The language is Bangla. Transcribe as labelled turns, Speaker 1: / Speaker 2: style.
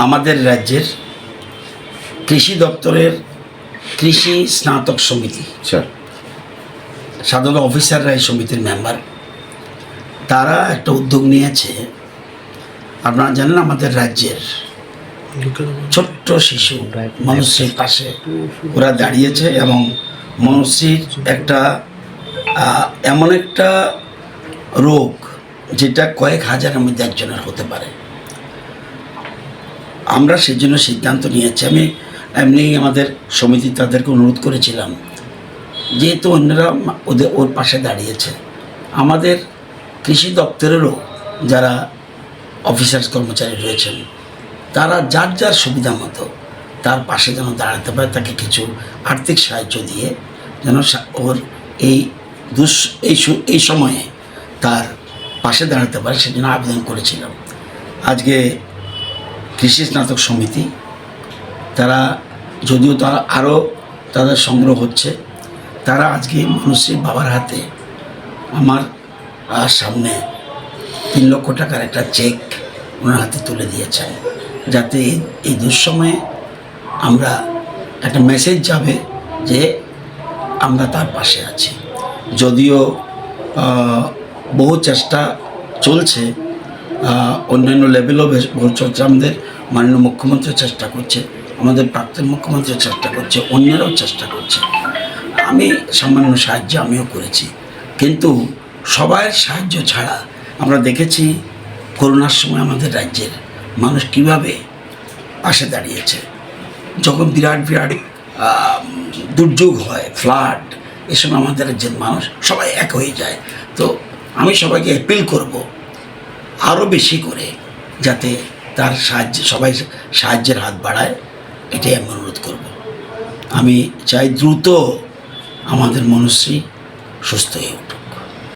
Speaker 1: আমাদের রাজ্যের কৃষি দপ্তরের কৃষি স্নাতক সমিতি, সাধারণ অফিসাররা এই সমিতির মেম্বার, তারা একটা উদ্যোগ নিয়েছে। আপনারা জানেন আমাদের রাজ্যের ছোট্ট শিশু মনুশ্রীর পাশে ওরা দাঁড়িয়েছে এবং মনুশ্রীর একটা এমন একটা রোগ যেটা কয়েক হাজারের মধ্যে একজনের হতে পারে। আমরা সেই জন্য সিদ্ধান্ত নিয়েছি। আমি এমনি আমাদের সমিতি তাদেরকে অনুরোধ করেছিলাম, যেহেতু অন্যরা ওর পাশে দাঁড়িয়েছে, আমাদের কৃষি দপ্তরেরও যারা অফিসার্স কর্মচারী রয়েছেন তারা যার যার সুবিধা মতো তার পাশে যেন দাঁড়াতে পারে, তাকে কিছু আর্থিক সাহায্য দিয়ে যেন ওর এই সময়ে তার পাশে দাঁড়াতে পারে, সেজন্য আবেদন করেছিলাম। আজকে কৃষি স্নাতক সমিতি তারা, যদিও তারা আরও তাদের সংগ্রহ হচ্ছে, তারা আজকে মনুশ্রীর বাবার হাতে আমার সামনে 3 লক্ষ টাকার একটা চেক ওনার হাতে তুলে দিয়েছেন, যাতে এই দুঃসময়ে আমরা একটা মেসেজ যাবে যে আমরা তার পাশে আছি। যদিও বহু চেষ্টা চলছে, অন্যান্য লেভেলও বহু চলছে, আমাদের মাননীয় মুখ্যমন্ত্রী চেষ্টা করছে, আমাদের প্রাক্তন মুখ্যমন্ত্রী চেষ্টা করছে, অন্যরাও চেষ্টা করছে। আমি সামান্য সাহায্য আমিও করেছি, কিন্তু সবার সাহায্য ছাড়া আমরা দেখেছি করোনার সময় আমাদের রাজ্যের মানুষ কীভাবে পাশে দাঁড়িয়েছে। যখন বিরাট বিরাট দুর্যোগ হয়, ফ্লাড, এসব আমাদের রাজ্যের মানুষ সবাই এক হয়ে যায়। তো আমি সবাইকে অ্যাপিল করব আরও বেশি করে যাতে তার সবাই সাহায্যের হাত বাড়ায়, এটাই আমি অনুরোধ করব। আমি চাই দ্রুত আমাদের মনুশ্রী সুস্থ হয়ে উঠুক।